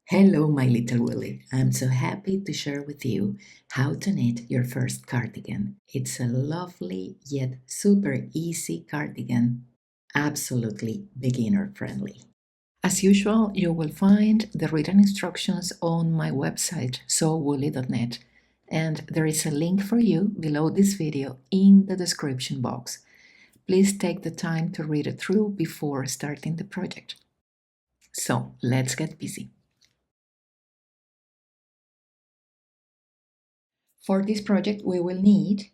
Hello, my little Willy. I'm so happy to share with you how to knit your first cardigan. It's a lovely yet super easy cardigan, absolutely beginner friendly. As usual, you will find the written instructions on my website, sowwoolly.net, and there is a link for you below this video in the description box. Please take the time to read it through before starting the project. So let's get busy. For this project, we will need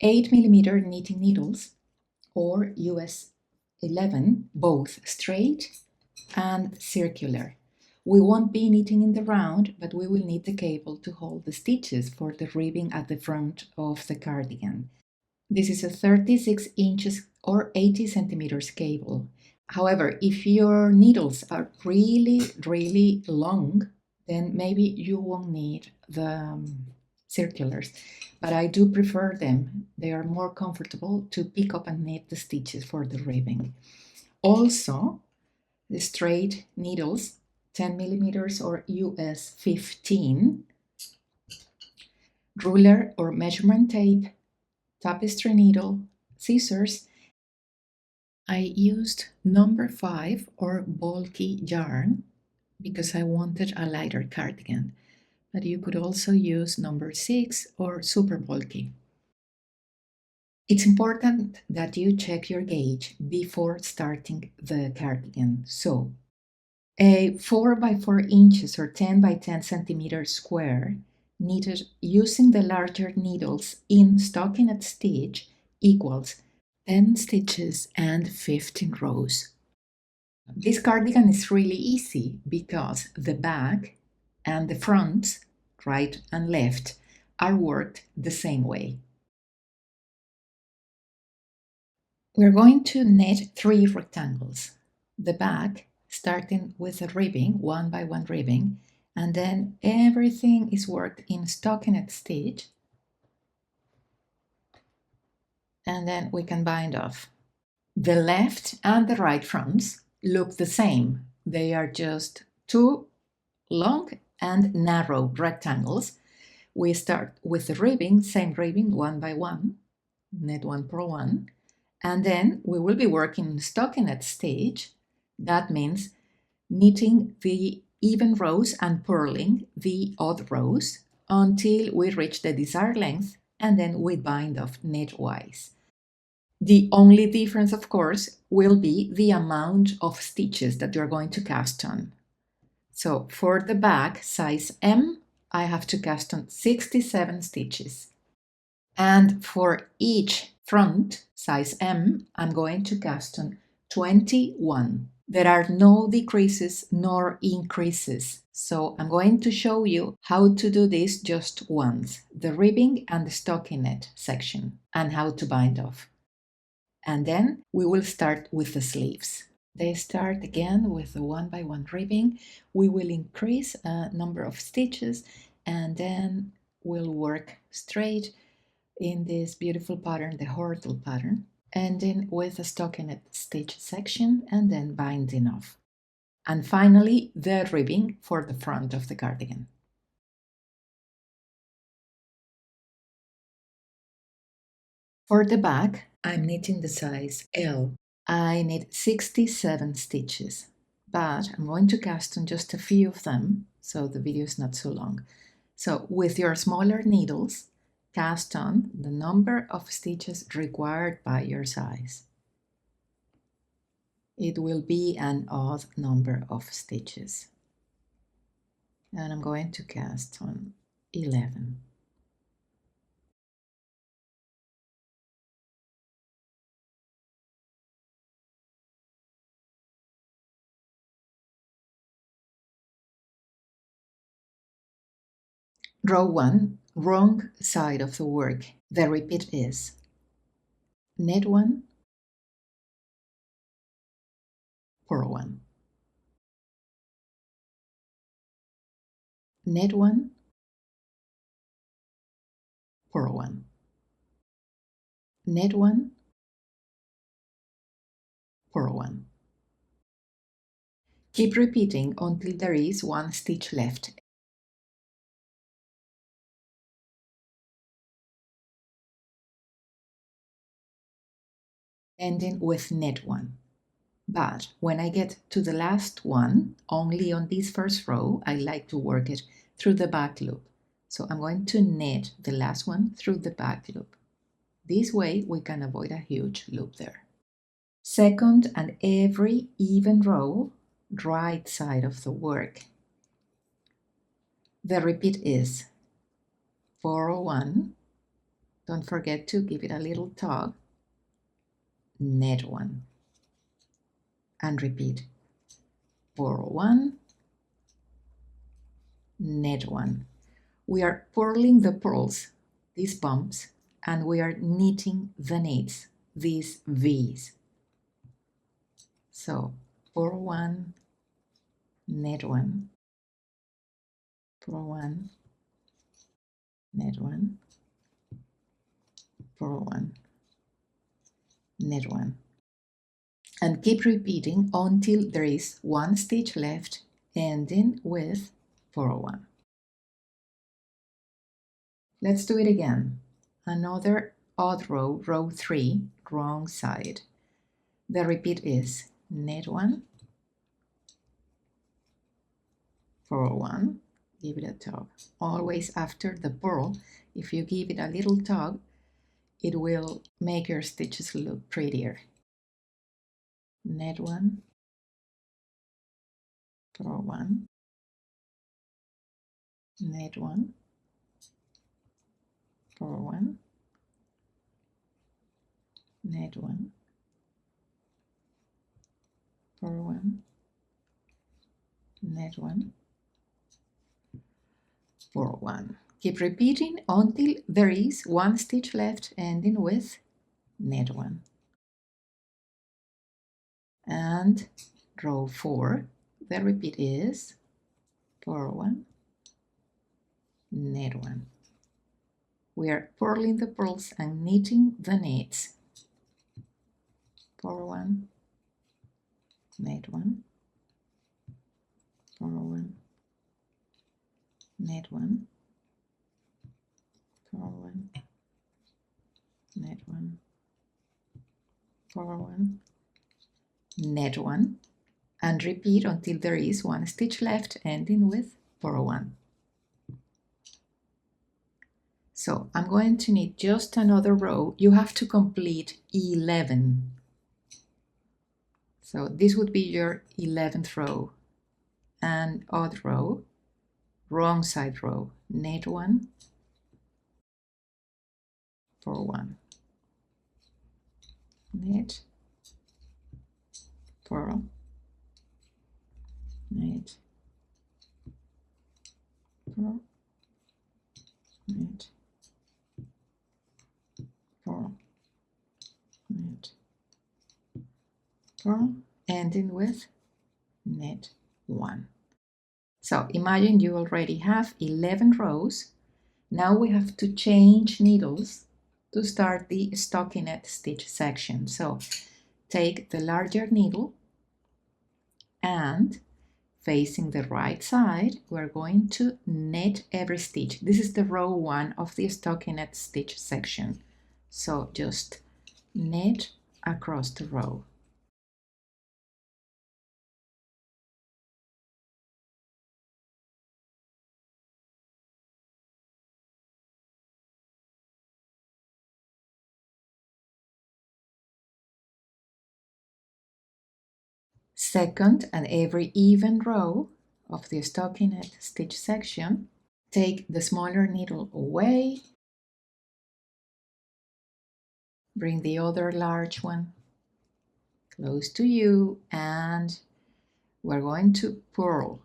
8 mm knitting needles or US 11, both straight and circular. We won't be knitting in the round, but we will need the cable to hold the stitches for the ribbing at the front of the cardigan. This is a 36 inches or 80 centimeters cable. However, if your needles are really long, then maybe you won't need the circulars, but I do prefer them. They are more comfortable to pick up and knit the stitches for the ribbing. Also, the straight needles, 10 millimeters or US 15, ruler or measurement tape, tapestry needle, scissors. I used number 5 or bulky yarn because I wanted a lighter cardigan, but you could also use number 6 or super bulky. It's important that you check your gauge before starting the cardigan. So, a 4 by 4 inches or 10 by 10 centimeters square knitted using the larger needles in stockinette stitch equals 10 stitches and 15 rows. This cardigan is really easy because the back and the front, right and left, are worked the same way. We're going to knit 3 rectangles. The back, starting with a ribbing, 1 by 1 ribbing, and then everything is worked in stockinette stitch, and then we can bind off. The left and the right fronts look the same. They are just 2 long and narrow rectangles. We start with the ribbing, same ribbing, 1 by 1, knit 1 per 1, and then we will be working in stockinette stitch. That means knitting the even rows and purling the odd rows until we reach the desired length, and then we bind off knitwise. The only difference, of course, will be the amount of stitches that you're going to cast on. So for the back, size M, I have to cast on 67 stitches. And for each front, size M, I'm going to cast on 21. There are no decreases nor increases. So I'm going to show you how to do this just once, the ribbing and the stockinette section, and how to bind off. And then we will start with the sleeves. They start again with the 1 by 1 ribbing. We will increase a number of stitches and then we'll work straight in this beautiful pattern, the horizontal pattern, ending with a stockinette stitch section and then binding off. And finally, the ribbing for the front of the cardigan. For the back, I'm knitting the size L. I need 67 stitches, but I'm going to cast on just a few of them, so the video is not so long. So with your smaller needles, cast on the number of stitches required by your size. It will be an odd number of stitches. And I'm going to cast on 11. Row 1, wrong side of the work. The repeat is knit 1, purl 1. Knit 1, purl 1. Knit 1, purl 1. Keep repeating until there is one stitch left. Ending with knit one. But when I get to the last one, only on this first row, I like to work it through the back loop. So I'm going to knit the last one through the back loop. This way we can avoid a huge loop there. Second and every even row, right side of the work. The repeat is 401. Don't forget to give it a little tug. Knit one. And repeat 401, knit one. We are purling the purls, these bumps, and we are knitting the knits, these V's. So 401, knit one, 401, knit one, 401, knit one. And keep repeating until there is one stitch left, ending with 401. Let's do it again. Another odd row, row 3, wrong side. The repeat is knit one, 401, give it a tug. Always after the purl, if you give it a little tug, it will make your stitches look prettier. Knit one, 401, knit one, 401, knit one, 401, knit one, 401. Keep repeating until there is one stitch left, ending with knit one. And row 4, the repeat is 401, knit one. We are purling the purls and knitting the knits. 401, knit one, 401, knit one, 401, knit one, 401, knit one, and repeat until there is one stitch left, ending with 401. So I'm going to knit just another row. You have to complete 11. So this would be your 11th row. And odd row, wrong side row, knit one, 401, knit, purl, knit, purl, knit, purl, knit, purl, ending with knit one. So imagine you already have 11 rows. Now we have to change needles to start the stockinette stitch section. So take the larger needle and facing the right side, we're going to knit every stitch. This is the row 1 of the stockinette stitch section. So just knit across the row. Second and every even row of the stockinette stitch section, take the smaller needle away, bring the other large one close to you, and we're going to purl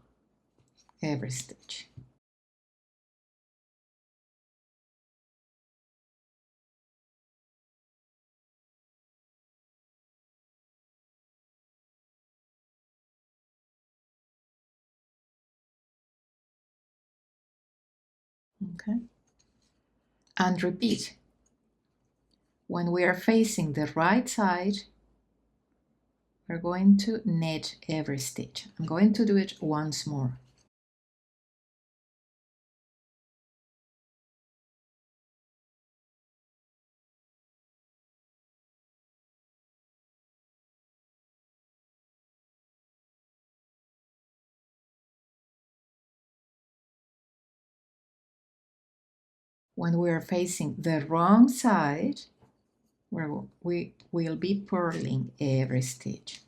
every stitch. Okay, and repeat. When we are facing the right side, we're going to knit every stitch. I'm going to do it once more. When we are facing the wrong side, we will be purling every stitch.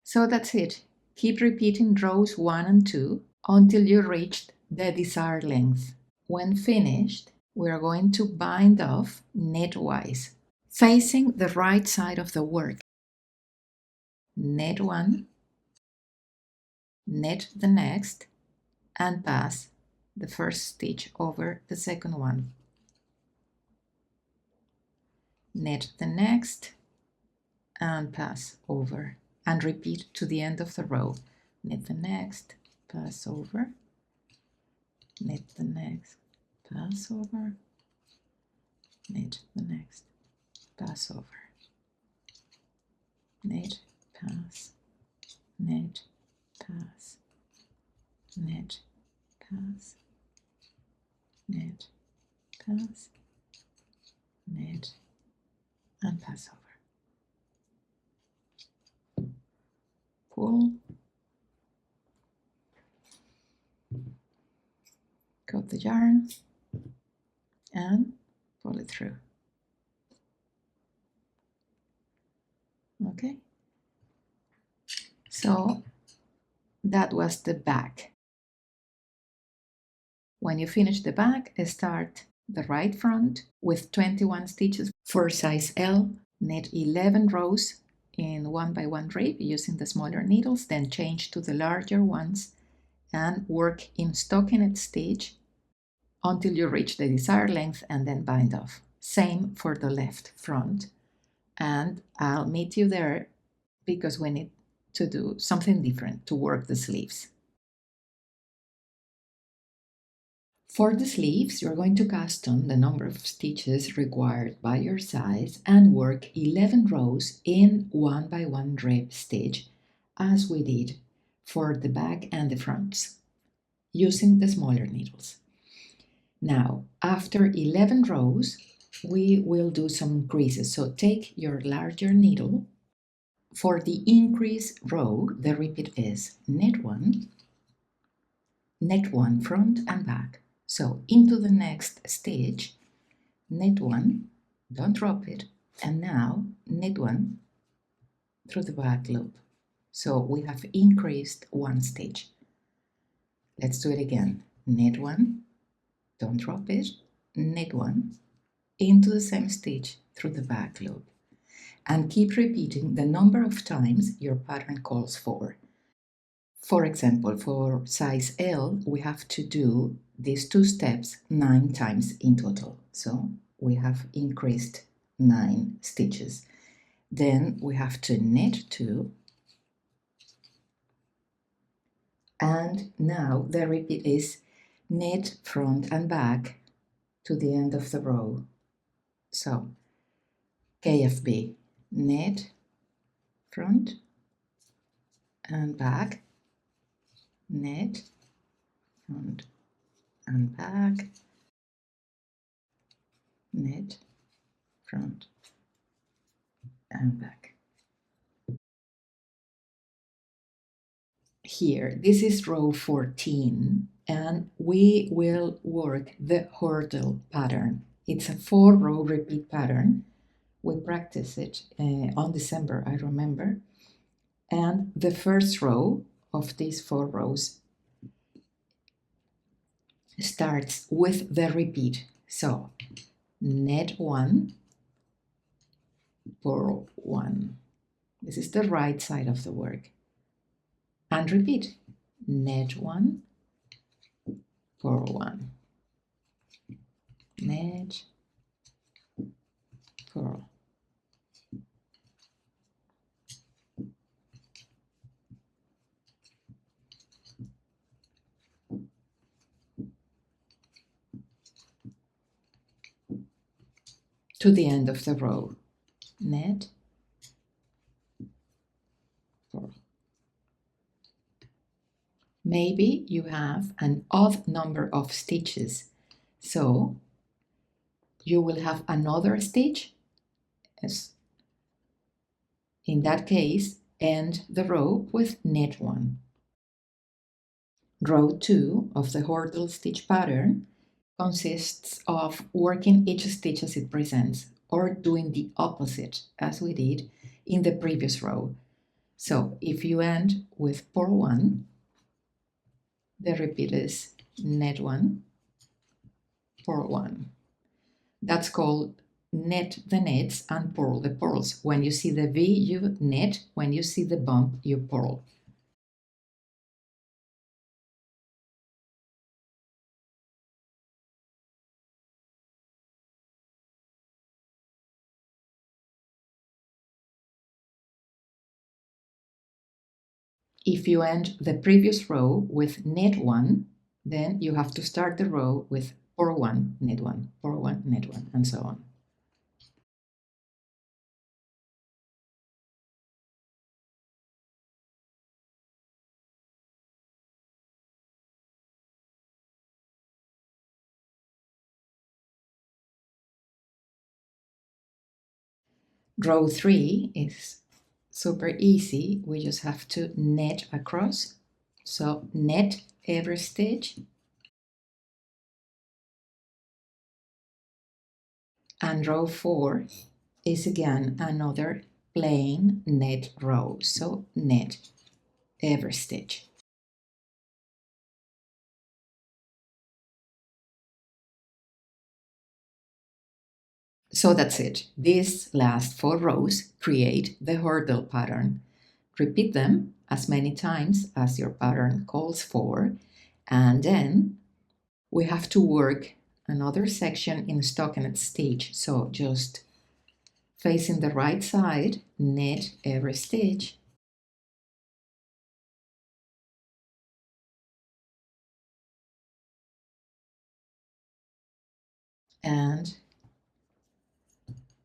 So that's it. Keep repeating rows 1 and 2 until you reach the desired length. When finished, we are going to bind off knitwise, facing the right side of the work. Knit one, knit the next, and pass the first stitch over the second one. Knit the next and pass over, and repeat to the end of the row. Knit the next, pass over, knit the next, pass over, knit the next, pass over, knit, pass, knit, pass, knit, pass, knit, pass, knit, and pass over. Pull, cut the yarn, and pull it through. Okay, so that was the back. When you finish the back, start the right front with 21 stitches for size L. Knit 11 rows in 1x1 drape using the smaller needles, then change to the larger ones and work in stockinette stitch until you reach the desired length and then bind off. Same for the left front, and I'll meet you there because we need to do something different to work the sleeves. For the sleeves, you're going to cast on the number of stitches required by your size and work 11 rows in 1x1 drape stitch as we did for the back and the fronts using the smaller needles. Now, after 11 rows, we will do some creases. So take your larger needle. For the increase row, the repeat is knit one front and back. So into the next stitch, knit one, don't drop it, and now knit one through the back loop. So we have increased one stitch. Let's do it again. Knit one, don't drop it, knit one, into the same stitch through the back loop. And keep repeating the number of times your pattern calls for. For example, for size L, we have to do these two steps 9 times in total. So we have increased 9 stitches. Then we have to knit 2. And now the repeat is knit front and back to the end of the row. So KFB, knit front and back, knit front and back, knit front and back. Here, this is row 14, and we will work the hurdle pattern. It's a 4-row repeat pattern. We practiced it on December, I remember. And the first row of these 4 rows starts with the repeat. So knit 1, purl 1. This is the right side of the work. And repeat, knit 1, purl 1, knit, purl. to the end of the row. Net, purl. Maybe you have an odd number of stitches, so you will have another stitch. In that case, end the row with net 1. Row 2 of the hurdle stitch pattern consists of working each stitch as it presents, or doing the opposite as we did in the previous row. So if you end with purl 1, the repeat is net 1, purl 1. That's called net the nets and purl the purls. When you see the V, you net. When you see the bump, you purl. If you end the previous row with net 1, then you have to start the row with purl 1, net 1, purl 1, net 1, and so on. Row 3 is super easy. We just have to net across. So net every stitch. And row 4 is again another plain net row. So net every stitch. So that's it. These last 4 rows create the hurdle pattern. Repeat them as many times as your pattern calls for, and then we have to work another section in stockinette stitch. So just facing the right side, knit every stitch, and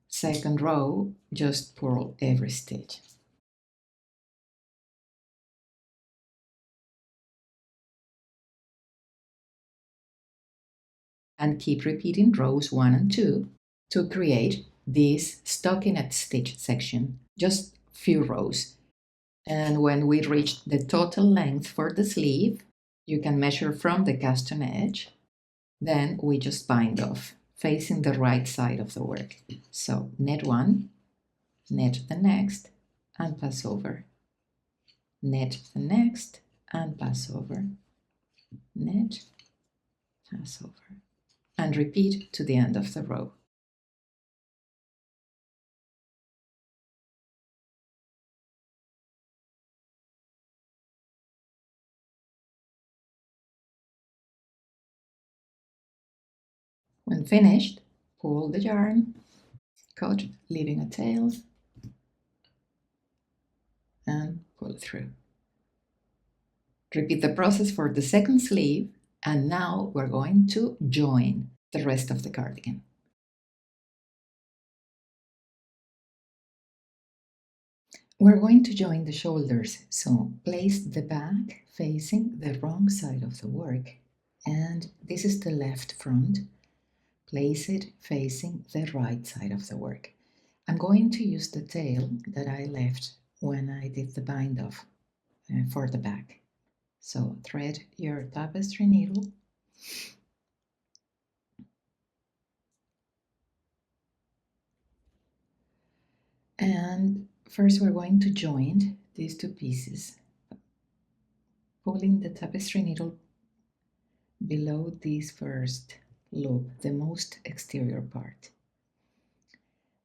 second row, just purl every stitch. And keep repeating rows 1 and 2 to create this stockinette stitch section, just few rows. And when we reach the total length for the sleeve, you can measure from the cast on edge. Then we just bind off, facing the right side of the work. So net 1, net the next, and pass over. Net the next, and pass over. Net, pass over. And repeat to the end of the row. When finished, pull the yarn, cut, leaving a tail, and pull through. Repeat the process for the second sleeve, and now we're going to join the rest of the cardigan. We're going to join the shoulders, so place the back facing the wrong side of the work, and this is the left front. Place it facing the right side of the work. I'm going to use the tail that I left when I did the bind off for the back. So thread your tapestry needle and first we're going to join these two pieces, pulling the tapestry needle below this first loop, the most exterior part.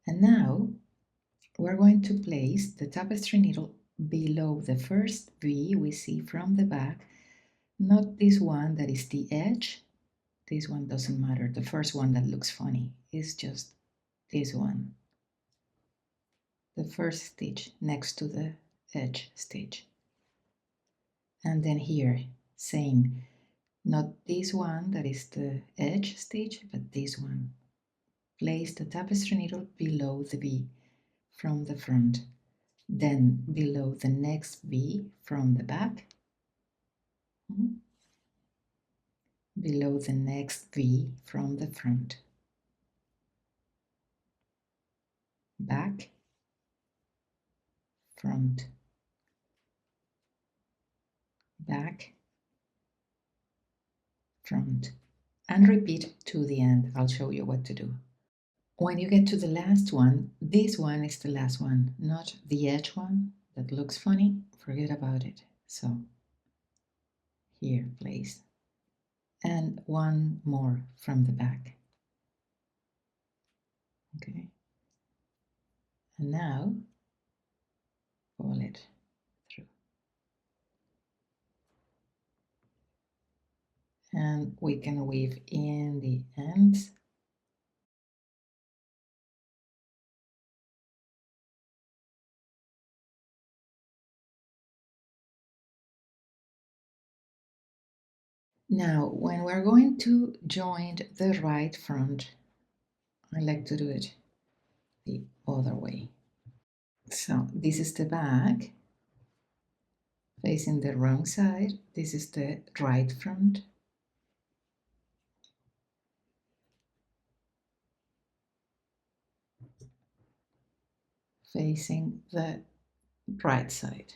And now we're going to place the tapestry needle below the first V we see from the back, not this one that is the edge. This one doesn't matter. The first one that looks funny is just this one. The first stitch next to the edge stitch. And then here, same. Not this one that is the edge stitch, but this one. Place the tapestry needle below the V from the front, then below the next V from the back, below the next V from the front, back, front, back, front, and repeat to the end. I'll show you what to do. When you get to the last one, this one is the last one, not the edge one that looks funny. Forget about it. So here, place. And one more from the back. Okay. And now pull it through. And we can weave in the ends. Now, when we're going to join the right front, I like to do it the other way. So this is the back, facing the wrong side. This is the right front. Facing the right side.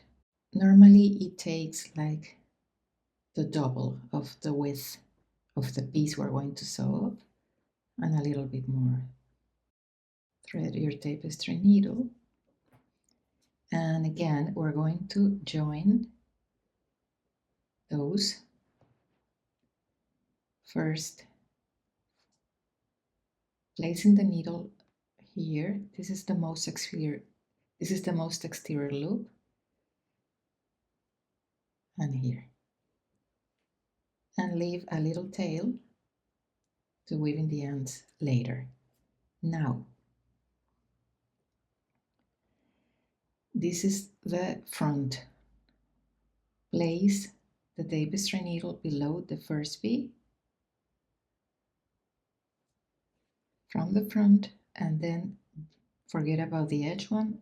Normally it takes like the double of the width of the piece we're going to sew up and a little bit more. Thread your tapestry needle, and again we're going to join those first, placing the needle here. This is the most exterior loop, and here, and leave a little tail to weave in the ends later. Now this is the front. Place the tapestry needle below the first V from the front, and then forget about the edge one,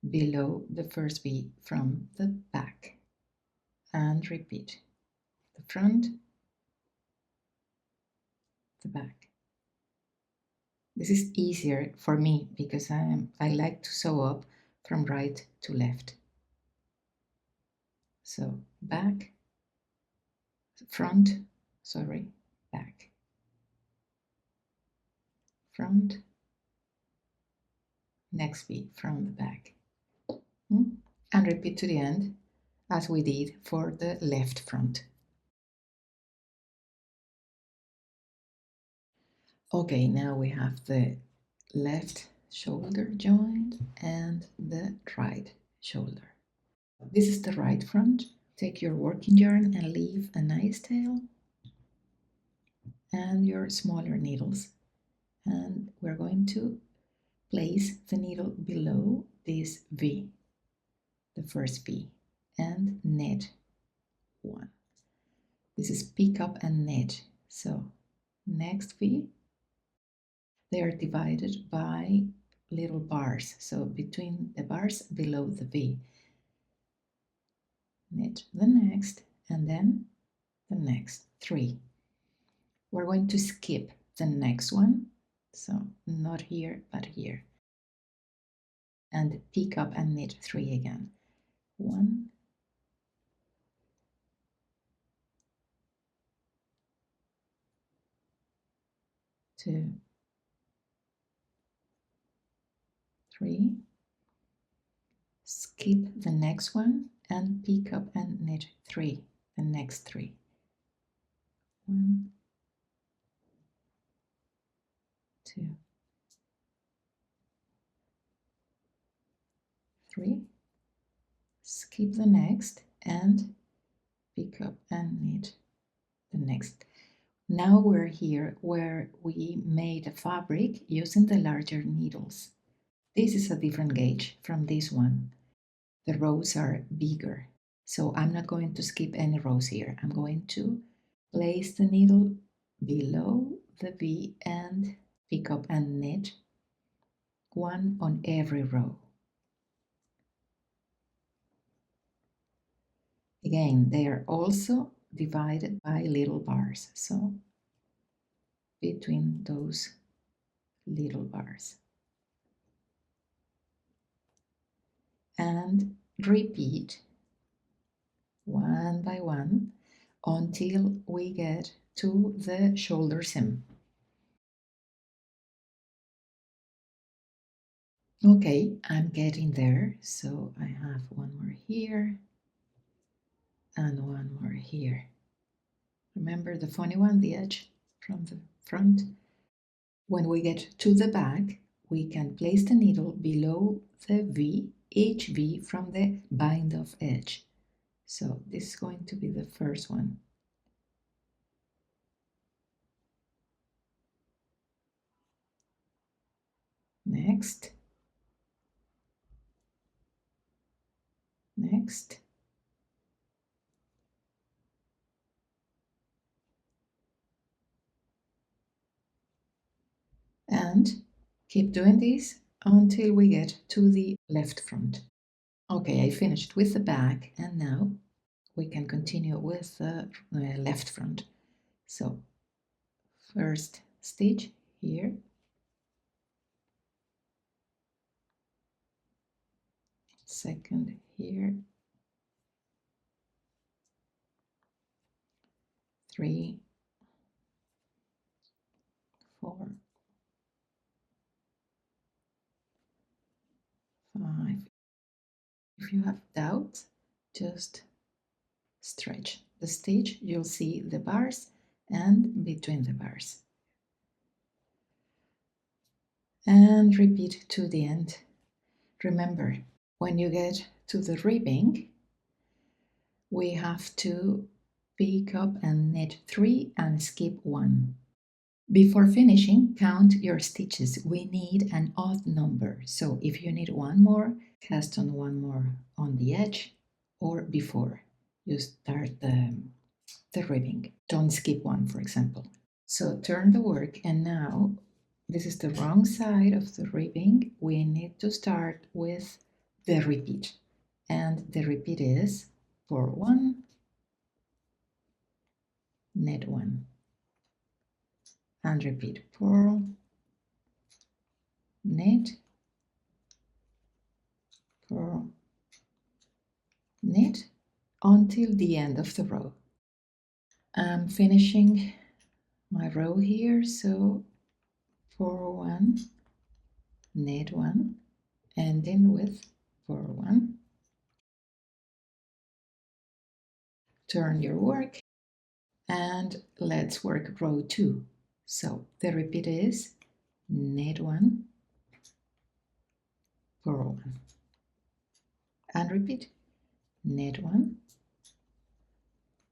below the first V from the back, and repeat the front, the back. This is easier for me because I like to sew up from right to left. So back, front, sorry, back, front, next V from the back, and repeat to the end as we did for the left front. Okay, now we have the left shoulder joined and the right shoulder. This is the right front. Take your working yarn and leave a nice tail and your smaller needles. And we're going to place the needle below this V, the first V, and knit one. This is pick up and knit. So next V, they are divided by little bars. So between the bars below the V, knit the next, and then the next 3. We're going to skip the next one, so not here but here, and pick up and knit 3 again. 1, 2, 3, skip the next one and pick up and knit 3, the next 3. 1, 2, 3, skip the next and pick up and knit the next. Now we're here where we made a fabric using the larger needles. This is a different gauge from this one. The rows are bigger, so I'm not going to skip any rows here. I'm going to place the needle below the V and pick up and knit one on every row. Again, they are also divided by little bars, so between those little bars. And repeat one by one until we get to the shoulder seam. Okay, I'm getting there, so I have one more here and one more here. Remember the funny one, the edge from the front? When we get to the back, we can place the needle below the V, each V from the bind off edge. So this is going to be the first one. Next. Next. And keep doing this until we get to the left front. Okay, I finished with the back, and now we can continue with the left front. So first stitch here, second here, 3, 4, 5. If you have doubt, just stretch the stitch. You'll see the bars and between the bars. And repeat to the end. Remember, when you get to the ribbing, we have to pick up and knit 3 and skip 1. Before finishing, count your stitches. We need an odd number. So if you need one more, cast on one more on the edge or before you start the ribbing. Don't skip one, for example. So turn the work, and now this is the wrong side of the ribbing. We need to start with the repeat. And the repeat is purl 1, knit 1. And repeat, purl, knit, purl, knit until the end of the row. I'm finishing my row here, so purl 1, knit 1, ending with purl 1. Turn your work and let's work row 2. So the repeat is knit 1, purl 1, and repeat, knit 1,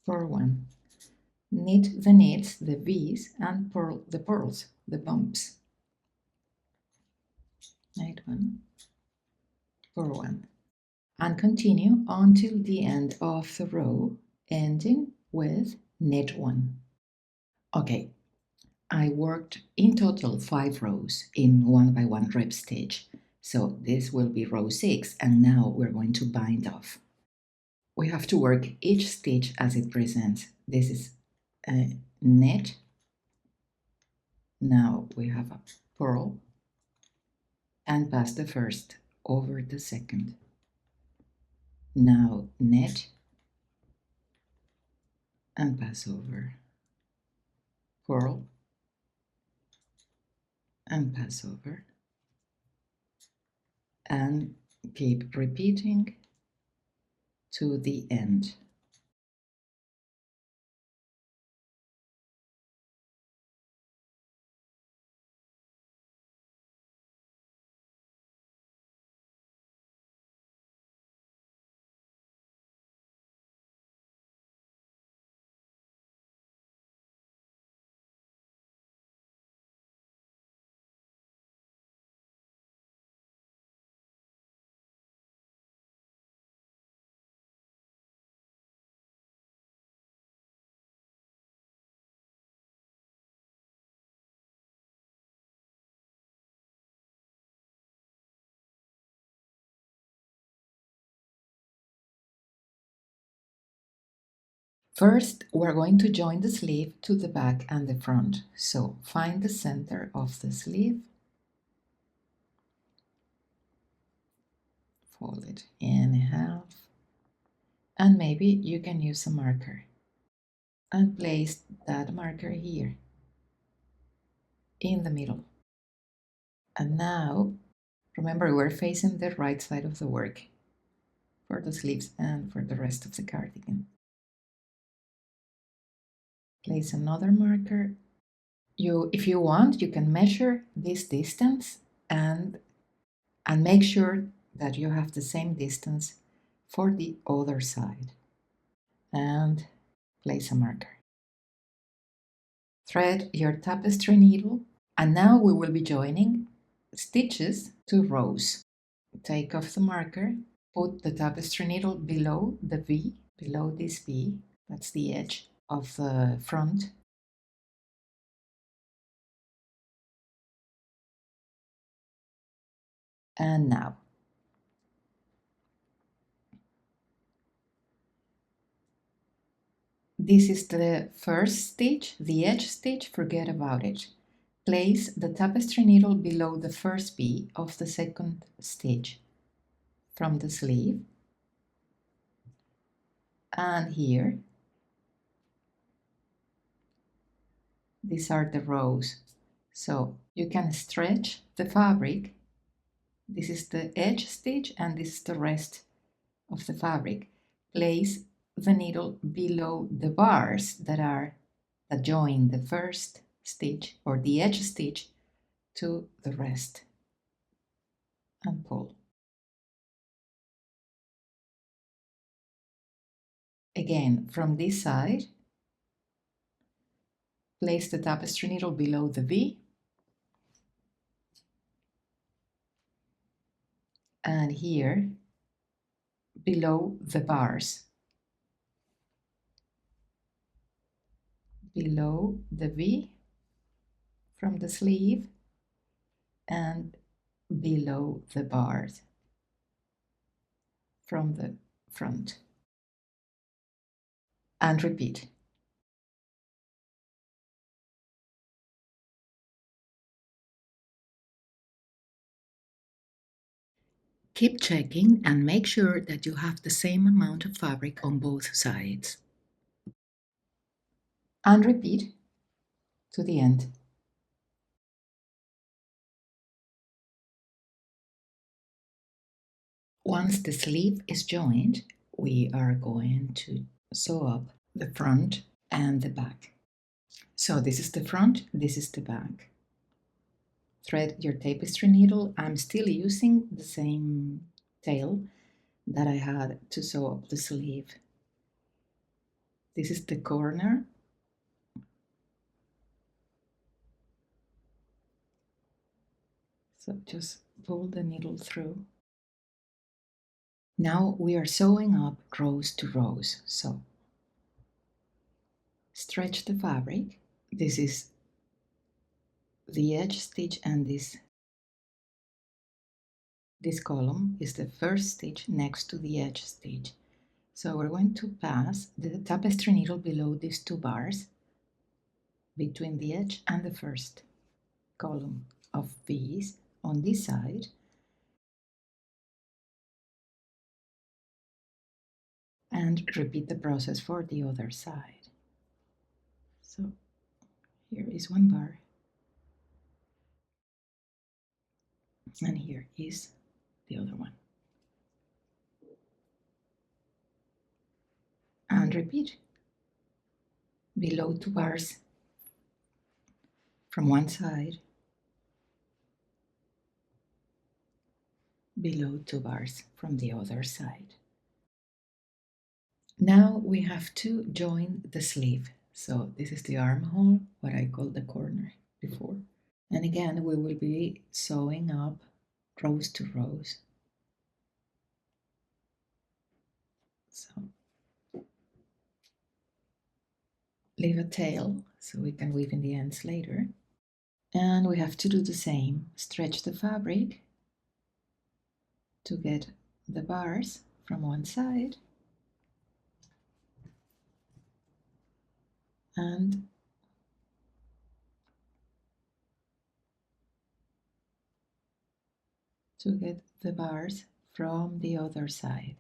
purl 1. Knit the knits, the V's, and purl the purls, the bumps. Knit 1, purl 1. And continue until the end of the row, ending with knit 1. Okay, I worked in total 5 rows in 1 by 1 rib stitch. So this will be row 6, and now we're going to bind off. We have to work each stitch as it presents. This is a knit. Now we have a purl and pass the first over the second. Now knit and pass over, purl and pass over, and keep repeating to the end. First, we're going to join the sleeve to the back and the front. So find the center of the sleeve, fold it in half, and maybe you can use a marker and place that marker here in the middle. And now, remember, we're facing the right side of the work for the sleeves and for the rest of the cardigan. Place another marker. If you want, you can measure this distance and make sure that you have the same distance for the other side. And place a marker. Thread your tapestry needle, and now we will be joining stitches to rows. Take off the marker, put the tapestry needle below the V, below this V, that's the edge of the front. And now, this is the first stitch, the edge stitch, forget about it. Place the tapestry needle below the first V of the second stitch from the sleeve. And here, these are the rows. So you can stretch the fabric. This is the edge stitch and this is the rest of the fabric. Place the needle below the bars that join the first stitch or the edge stitch to the rest and pull. Again, from this side, place the tapestry needle below the V and here below the bars, below the V from the sleeve and below the bars from the front. And repeat. Keep checking and make sure that you have the same amount of fabric on both sides. And repeat to the end. Once the sleeve is joined, we are going to sew up the front and the back. So this is the front, this is the back. Thread your tapestry needle. I'm still using the same tail that I had to sew up the sleeve. This is the corner. So just pull the needle through. Now we are sewing up rows to rows. So stretch the fabric. This is the edge stitch and this column is the first stitch next to the edge stitch. So we're going to pass the tapestry needle below these two bars between the edge and the first column of these on this side. And repeat the process for the other side. So here is one bar and here is the other one. And repeat. Below two bars from one side, below two bars from the other side. Now we have to join the sleeve. So this is the armhole, what I called the corner before. And again, we will be sewing up rows to rows. So leave a tail so we can weave in the ends later. And we have to do the same. Stretch the fabric to get the bars from one side. and to get the bars from the other side.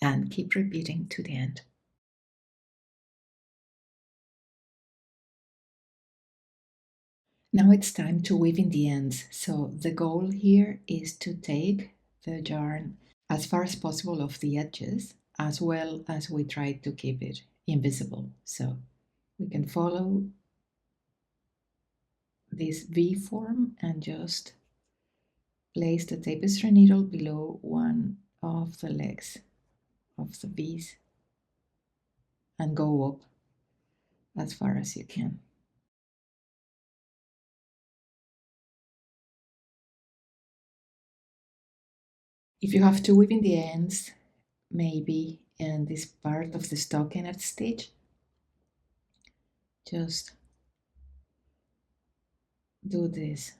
And keep repeating to the end. Now it's time to weave in the ends. So the goal here is to take the yarn as far as possible off the edges, as well as we try to keep it invisible. So we can follow this V form and just place the tapestry needle below one of the legs of the V's and go up as far as you can. If you have to weave in the ends, maybe in this part of the stockinette stitch, just do this.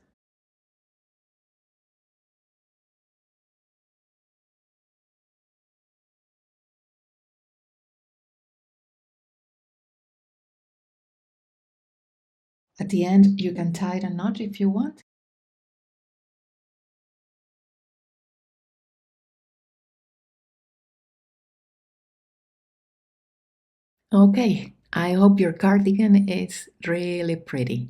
At the end, you can tie a knot if you want. Okay, I hope your cardigan is really pretty.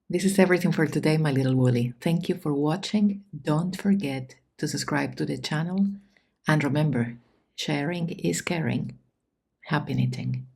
This is everything for today, my little woolly. Thank you for watching. Don't forget to subscribe to the channel. And remember, sharing is caring. Happy knitting.